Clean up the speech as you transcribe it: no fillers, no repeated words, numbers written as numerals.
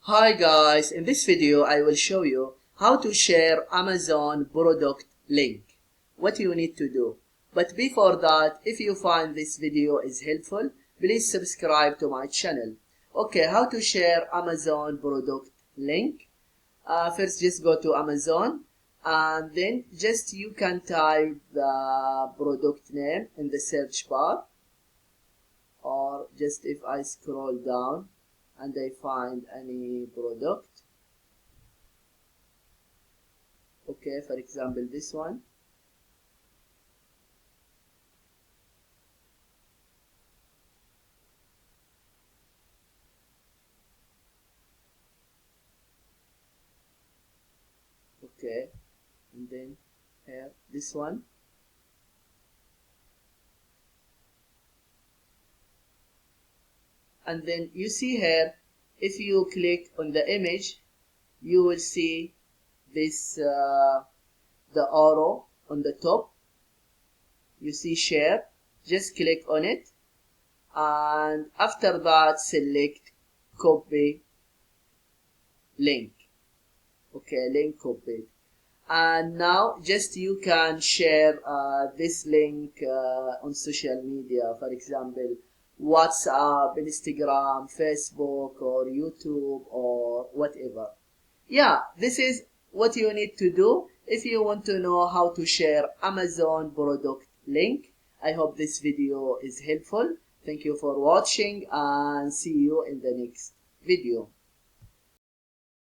Hi guys, in this video I will show you how to share Amazon product link. What you need to do. But before that, if you find this video is helpful, please subscribe to my channel. Okay, how to share Amazon product link. First just go to Amazon and then just you can type the product name in the search bar, or just if I scroll down and I find any product. Okay, for example this one. Okay, and then here this one. And then you see here, if you click on the image, you will see this the arrow on the top. You see share. Just click on it, and after that select copy link. Okay, link copied. And now just you can share this link on social media, for example WhatsApp, Instagram, Facebook, or YouTube, or whatever. Yeah, this is what you need to do if you want to know how to share Amazon product link. I hope this video is helpful. Thank you for watching and see you in the next video.